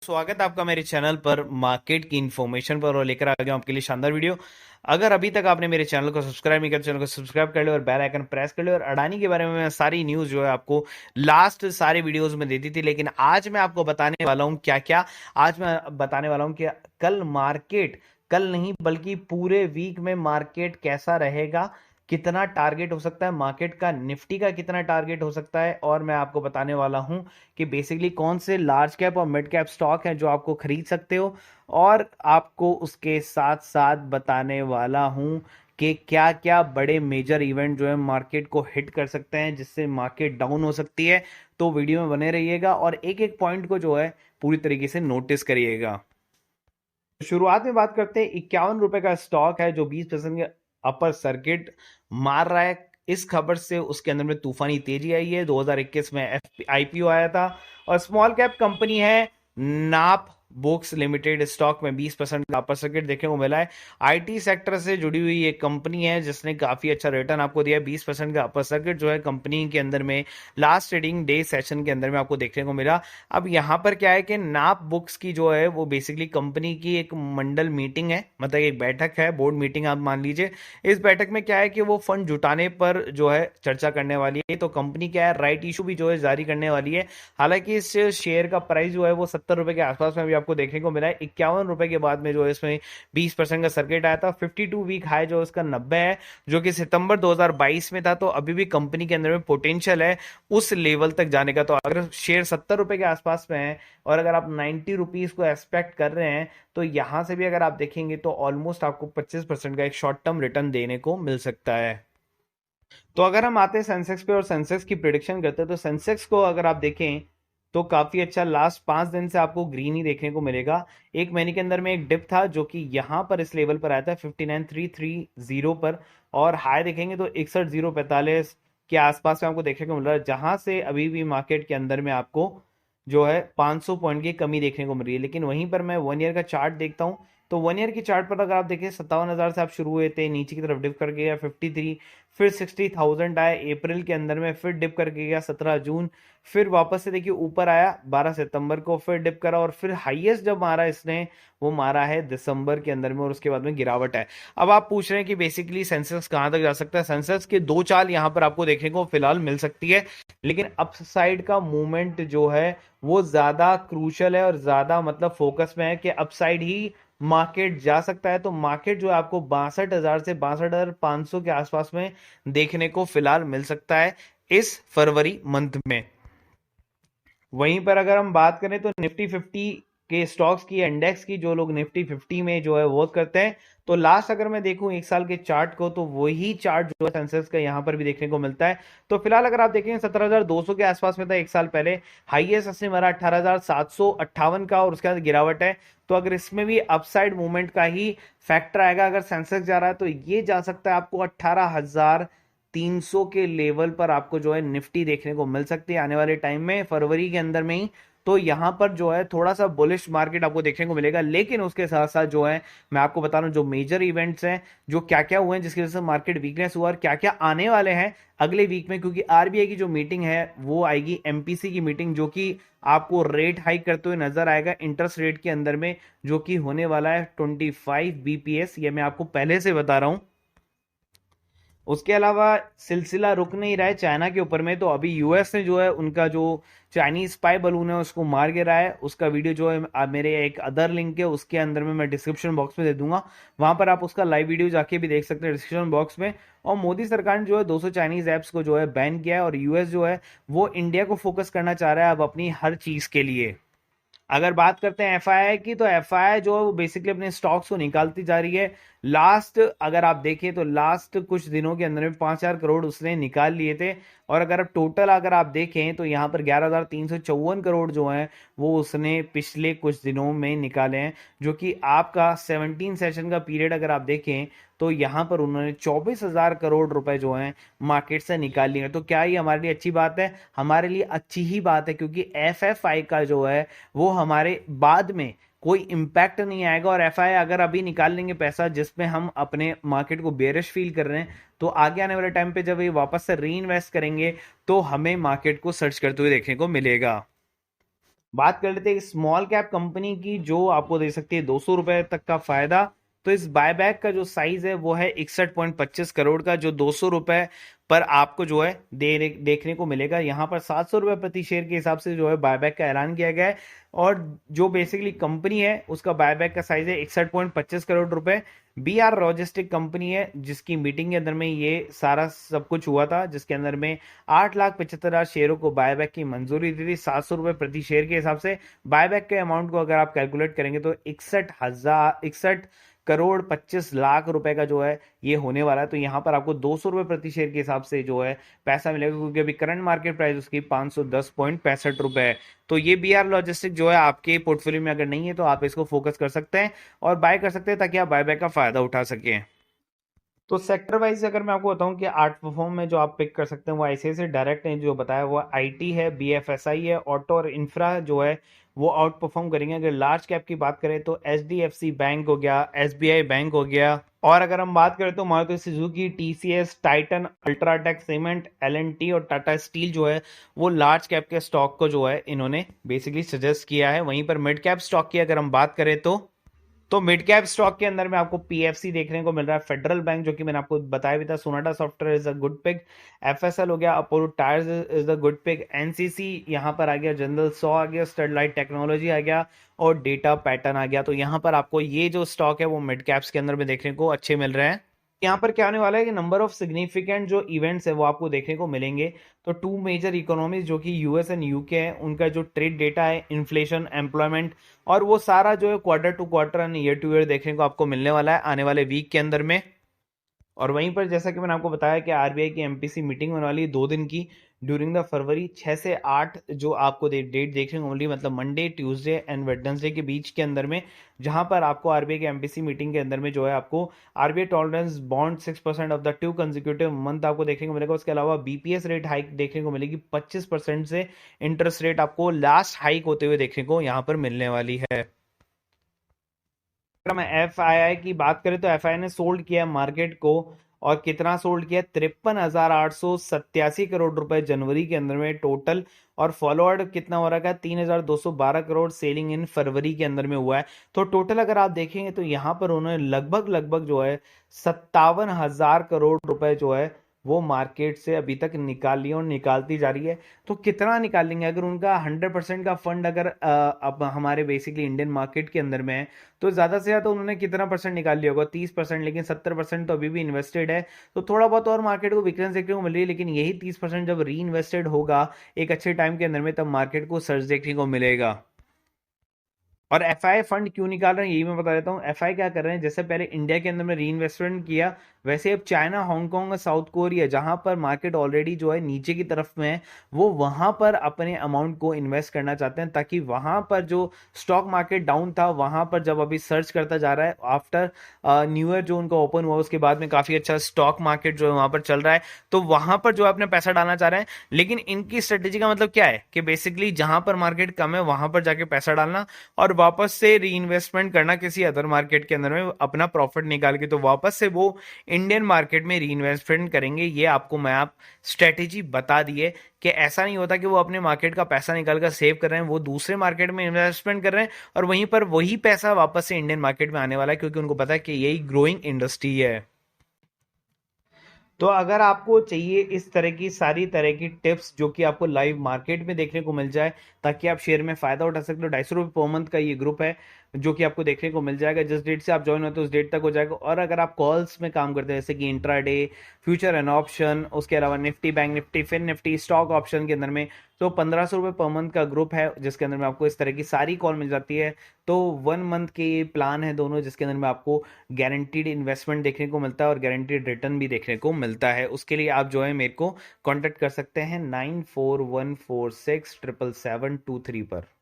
स्वागत है आपका मेरे चैनल पर मार्केट की इन्फॉर्मेशन पर और लेकर आ गया हूं आपके लिए शानदार वीडियो। अगर अभी तक आपने मेरे चैनल को सब्सक्राइब नहीं किया, चैनल को सब्सक्राइब कर ले और बेल आइकन प्रेस कर ले। और अडानी के बारे में मैं सारी न्यूज़ जो है आपको लास्ट सारे वीडियोस में देती थी, लेकिन आज मैं आपको बताने वाला हूं क्या क्या। आज मैं बताने वाला हूं कि कल मार्केट, कल नहीं बल्कि पूरे वीक में मार्केट कैसा रहेगा, कितना टारगेट हो सकता है मार्केट का, निफ्टी का कितना टारगेट हो सकता है। और मैं आपको बताने वाला हूं कि बेसिकली कौन से लार्ज कैप और मिड कैप स्टॉक हैं जो आपको खरीद सकते हो। और आपको उसके साथ साथ बताने वाला हूं कि क्या क्या बड़े मेजर इवेंट जो है मार्केट को हिट कर सकते हैं जिससे मार्केट डाउन हो सकती है। तो वीडियो में बने रहिएगा और एक एक पॉइंट को जो है पूरी तरीके से नोटिस करिएगा। शुरुआत में बात करते हैं, 51 रुपए का स्टॉक है जो 20% के अपर सर्किट मार रहा है। इस खबर से उसके अंदर में तूफानी तेजी आई है। 2021 में आईपीओ आया था और स्मॉल कैप कंपनी है नाप बुक्स लिमिटेड। स्टॉक में 20% का अपर सर्किट देखने को मिला है। आईटी सेक्टर से जुड़ी हुई एक कंपनी है जिसने काफी अच्छा रिटर्न आपको दिया है। 20% का अपर सर्किट जो है कंपनी के अंदर में लास्ट ट्रेडिंग डे सेशन के अंदर में आपको देखने को मिला। अब यहाँ पर क्या है कि नाप बुक्स की जो है वो बेसिकली कंपनी की एक मंडल मीटिंग है, मतलब एक बैठक है, बोर्ड मीटिंग आप मान लीजिए। इस बैठक में क्या है कि वो फंड जुटाने पर जो है चर्चा करने वाली है। तो कंपनी क्या है, राइट इशू भी जो है जारी करने वाली है। हालांकि इस शेयर का प्राइस जो है वो 70 रुपए के आसपास में भी आपको देखने को मिला है। 51 रुपए के बाद में जो है इसमें 20% का सर्किट आया था। 52 वीक हाई जो इसका 90 है, जो कि सितंबर 2022 में था। तो अभी भी कंपनी के अंदर में पोटेंशियल है उस लेवल तक जाने का। तो अगर शेयर 70 रुपए के आसपास में है और अगर आप 90 रुपीज को एक्सपेक्ट कर रहे हैं तो यहां से भी अगर आप देखेंगे तो ऑलमोस्ट आपको 25% का एक शॉर्ट टर्म रिटर्न देने को मिल सकता है। तो अगर हम आते हैं सेंसेक्स पे और सेंसेक्स की प्रिडिक्शन करते हैं तो सेंसेक्स को अगर आप देखें तो काफी अच्छा लास्ट 5 दिन से आपको ग्रीन ही देखने को मिलेगा। एक महीने के अंदर में एक डिप था जो कि यहां पर इस लेवल पर आया था 59330 पर, और हाई देखेंगे तो 61045 के आसपास में आपको देखने को मिल रहा है, जहां से अभी भी मार्केट के अंदर में आपको जो है 500 पॉइंट की कमी देखने को मिल रही है। लेकिन वहीं पर मैं 1 ईयर का चार्ट देखता हूं तो 1 ईयर की चार्ट पर अगर आप देखें 57,000 से आप शुरू हुए थे, नीचे की तरफ डिप करके गया 53, फिर 60,000 आया अप्रैल के अंदर में, फिर डिप करके गया 17 जून, फिर वापस से देखिए ऊपर आया 12 सितंबर को, फिर डिप करा और फिर हाईएस्ट जब मारा इसने वो मारा है दिसंबर के अंदर में, और उसके बाद में गिरावट है। अब आप पूछ रहे हैं कि बेसिकली सेंसेक्स कहां तक जा सकता है। सेंसेक्स के दो चाल यहां पर आपको देखने को फिलहाल मिल सकती है, लेकिन अपसाइड का मूवमेंट जो है वो ज्यादा क्रूशल है और ज्यादा मतलब फोकस में है कि अपसाइड ही मार्केट जा सकता है। तो मार्केट जो है आपको 62,000 से 62,500 के आसपास में देखने को फिलहाल मिल सकता है इस फरवरी मंथ में। वहीं पर अगर हम बात करें तो निफ्टी 50 के स्टॉक्स की, इंडेक्स की, जो लोग निफ्टी 50 में जो है वर्क करते हैं, तो लास्ट अगर मैं देखूं एक साल के चार्ट को तो वही चार्ट जो है सेंसेक्स का यहां पर भी देखने को मिलता है। तो फिलहाल अगर आप देखें 17,200 के आसपास में था एक साल पहले, हाईएस्ट इसने मारा 18,758 का और उसके बाद गिरावट है। तो अगर इसमें भी अपसाइड मूवमेंट का ही फैक्टर आएगा, अगर सेंसेक्स जा रहा है तो ये जा सकता है आपको 18,300 के लेवल पर आपको जो है निफ्टी देखने को मिल सकती है आने वाले टाइम में, फरवरी के अंदर में ही। तो यहां पर जो है थोड़ा सा बुलिश मार्केट आपको देखने को मिलेगा। लेकिन उसके साथ साथ जो है मैं आपको बता रहा हूं जो मेजर इवेंट्स हैं, जो क्या क्या हुए हैं जिसकी वजह से मार्केट वीकनेस हुआ और क्या क्या आने वाले हैं अगले वीक में, क्योंकि आरबीआई की जो मीटिंग है वो आएगी, एमपीसी की मीटिंग, जो कि आपको रेट हाइक करते हुए नजर आएगा इंटरेस्ट रेट के अंदर में, जो कि होने वाला है 25 बीपीएस। ये मैं आपको पहले से बता रहा हूं। उसके अलावा सिलसिला रुक नहीं रहा है चाइना के ऊपर में। तो अभी यूएस ने जो है उनका जो चाइनीज स्पाई बलून है उसको मार गिरा है। उसका वीडियो जो है मेरे एक अदर लिंक है उसके अंदर में मैं डिस्क्रिप्शन बॉक्स में दे दूंगा, वहां पर आप उसका लाइव वीडियो जाके भी देख सकते हैं डिस्क्रिप्शन बॉक्स में। और मोदी सरकार ने जो है 200 चाइनीज ऐप्स को जो है बैन किया है और यूएस जो है वो इंडिया को फोकस करना चाह रहा है अब अपनी हर चीज के लिए। अगर बात करते हैं एफआईआई की, तो एफआईआई जो है वो बेसिकली अपने स्टॉक्स को निकालती जा रही है। लास्ट अगर आप देखें तो लास्ट कुछ दिनों के अंदर में 5,000 करोड़ उसने निकाल लिए थे। और अगर आप टोटल अगर आप देखें तो यहाँ पर 11,354 करोड़ जो हैं वो उसने पिछले कुछ दिनों में निकाले हैं, जो कि आपका 17 सेशन का पीरियड अगर आप देखें तो यहाँ पर उन्होंने 24,000 करोड़ रुपए जो हैं मार्केट से निकाल लिए हैं। तो क्या ये हमारे लिए अच्छी बात है? हमारे लिए अच्छी ही बात है, क्योंकि एफएफआई का जो है वो हमारे बाद में कोई इम्पैक्ट नहीं आएगा। और एफआई अगर अभी निकाल लेंगे पैसा जिसमें हम अपने मार्केट को बेरिश फील कर रहे हैं, तो आगे आने वाले टाइम पे जब ये वापस से री इन्वेस्ट करेंगे तो हमें मार्केट को सर्च करते हुए देखने को मिलेगा। बात कर लेते हैं स्मॉल कैप कंपनी की जो आपको दे सकती है 200 रुपए तक का फायदा। तो इस बायबैक का जो साइज है वो है 61.25 करोड़ का, जो 200 रुपए पर आपको जो है देखने को मिलेगा। यहाँ पर 700 रुपए प्रति शेयर के हिसाब से जो है बायबैक का ऐलान किया गया है। और जो बेसिकली कंपनी है उसका बायबैक का साइज है 61.25 करोड़ रुपए। बी आर लॉजिस्टिक कंपनी है जिसकी मीटिंग के अंदर में ये सारा सब कुछ हुआ था, जिसके अंदर में 8,75,000 शेयरों को बायबैक की मंजूरी दी थी 700 रुपए प्रति शेयर के हिसाब से। बायबैक के अमाउंट को अगर आप कैलकुलेट करेंगे तो 61,25,00,000 का जो है ये होने वाला है। तो यहाँ पर आपको 200 रुपए प्रति शेयर के हिसाब से जो है पैसा मिलेगा, क्योंकि अभी करंट मार्केट प्राइस उसकी 510.65 रुपए है। तो ये बी आर लॉजिस्टिक जो है आपके पोर्टफोलियो में अगर नहीं है तो आप इसको फोकस कर सकते हैं और बाय कर सकते हैं, ताकि आप बायबैक का फायदा उठा सकें। तो सेक्टर वाइज अगर मैं आपको बताऊं कि आर्ट परफॉर्म में जो आप पिक कर सकते हैं वो ऐसे डायरेक्ट है, जो बताया वो आईटी है, बीएफएसआई है, ऑटो और इंफ्रा जो है वो आउट परफॉर्म करेंगे। अगर लार्ज कैप की बात करें तो एचडीएफसी बैंक हो गया, एसबीआई बैंक हो गया, और अगर हम बात करें तो मारुति सुजुकी, टीसीएस, टाइटन, अल्ट्राटेक सीमेंट, एलएनटी और टाटा स्टील जो है वो लार्ज कैप के स्टॉक को जो है इन्होंने बेसिकली सजेस्ट किया है। वहीं पर मिड कैप स्टॉक की अगर हम बात करें तो मिड कैप स्टॉक के अंदर में आपको पीएफसी देखने को मिल रहा है, फेडरल बैंक जो कि मैंने आपको बताया भी था, Sonata software is a good pick, FSL हो गया, Apollo tyres is a good pick, NCC यहाँ पर आ गया, जनरल सॉ आ गया, स्टरलाइट टेक्नोलॉजी आ गया और डेटा पैटर्न आ गया। तो यहाँ पर आपको ये जो स्टॉक है वो मिड कैप्स के अंदर में देखने को अच्छे मिल रहे हैं। यहाँ पर क्या होने वाला है कि नंबर ऑफ सिग्निफिकेंट जो इवेंट्स है वो आपको देखने को मिलेंगे। तो टू मेजर इकोनॉमीज जो कि यूएस एंड यूके है, उनका जो ट्रेड डेटा है, इन्फ्लेशन, एम्प्लॉयमेंट और वो सारा जो है quarter to quarter and year to year देखने को आपको मिलने वाला है आने वाले वीक के अंदर में। और वहीं पर जैसा कि मैंने आपको बताया कि आरबीआई की एमपीसी मीटिंग होने वाली है 2 दिन की ड्यूरिंग द फरवरी 6 से 8 जो आपको डेट देखने को मिली, मतलब मंडे, ट्यूसडे एंड वेडनेसडे के बीच के अंदर में, जहां पर आपको आरबीआई की एमपीसी मीटिंग के अंदर में जो है आपको RBI tolerance bond 6% of the 2 consecutive month आपको देखने को मिलेगा। उसके अलावा बीपीएस रेट हाइक देखने को मिलेगी 25% से, इंटरेस्ट रेट आपको लास्ट हाइक होते हुए देखने को यहाँ पर मिलने वाली है। अगर हम एफआईआई की बात करें तो एफआईआई ने सोल्ड किया मार्केट को, और कितना सोल्ड किया, 53,887 करोड़ रुपए जनवरी के अंदर में टोटल, और फॉलोअर्ड कितना हो रहा है, 3,212 करोड़ सेलिंग इन फरवरी के अंदर में हुआ है। तो टोटल अगर आप देखेंगे तो यहाँ पर उन्होंने लगभग लगभग जो है 57,000 करोड़ रुपए जो है वो मार्केट से अभी तक निकाल ली और निकालती जा रही है। तो कितना निकालेंगे, अगर उनका 100% का फंड अगर अब हमारे बेसिकली इंडियन मार्केट के अंदर में है तो ज्यादा से ज्यादा उन्होंने कितना परसेंट निकाल लिया होगा, 30%, लेकिन 70% तो अभी भी इन्वेस्टेड है। तो थोड़ा बहुत और मार्केट को वीकनेस देखने को मिल रही है, लेकिन यही 30% जब री इन्वेस्टेड होगा एक अच्छे टाइम के अंदर में, तब मार्केट को सर्च देखने को मिलेगा। और एफआई फंड क्यों निकाल रहे हैं यही मैं बता देता हूँ। एफआई क्या कर रहे हैं, जैसे पहले इंडिया के अंदर में री इन्वेस्टमेंट किया, वैसे अब चाइना, हांगकांग और साउथ कोरिया जहां पर मार्केट ऑलरेडी जो है नीचे की तरफ में है, वो वहां पर अपने अमाउंट को इन्वेस्ट करना चाहते हैं, ताकि वहां पर जो स्टॉक मार्केट डाउन था वहां पर जब अभी सर्च करता जा रहा है आफ्टर न्यू ईयर जो उनका ओपन हुआ उसके बाद में काफी अच्छा स्टॉक मार्केट जो है वहां पर चल रहा है, तो वहां पर जो है अपने पैसा डालना चाह रहे हैं। लेकिन इनकी स्ट्रेटेजी का मतलब क्या है कि बेसिकली जहां पर मार्केट कम है वहां पर जाके पैसा डालना और वापस से री इन्वेस्टमेंट करना किसी अदर मार्केट के अंदर में अपना प्रॉफिट निकाल के, तो वापस से वो इंडियन मार्केट में री इन्वेस्टमेंट करेंगे। ये आपको मैं आप स्ट्रेटेजी बता दी है कि ऐसा नहीं होता कि वो अपने मार्केट का पैसा निकाल कर सेव कर रहे हैं, वो दूसरे मार्केट में इन्वेस्टमेंट कर रहे हैं और वहीं पर वही पैसा वापस से इंडियन मार्केट में आने वाला है, क्योंकि उनको पता है कि यही ग्रोइंग इंडस्ट्री है। तो अगर आपको चाहिए इस तरह की सारी तरह की टिप्स जो कि आपको लाइव मार्केट में देखने को मिल जाए, ताकि आप शेयर में फायदा उठा सकते हो, 250 रुपये पर मंथ का ये ग्रुप है जो कि आपको देखने को मिल जाएगा। जिस डेट से आप ज्वाइन होते हो उस डेट तक हो जाएगा। और अगर आप कॉल्स में काम करते हैं जैसे कि इंट्राडे, फ्यूचर एंड ऑप्शन, उसके अलावा Nifty, bank Nifty, fin Nifty, stock option के अंदर में, तो 1500 रुपये पर मंथ का ग्रुप है जिसके अंदर में आपको इस तरह की सारी कॉल मिल जाती है। तो 1 मंथ के प्लान है दोनों, जिसके अंदर में आपको गारंटीड इन्वेस्टमेंट देखने को मिलता है और गारंटीड रिटर्न भी देखने को मिलता है। उसके लिए आप जो है मेरे को कांटेक्ट कर सकते हैं 9414677723 पर।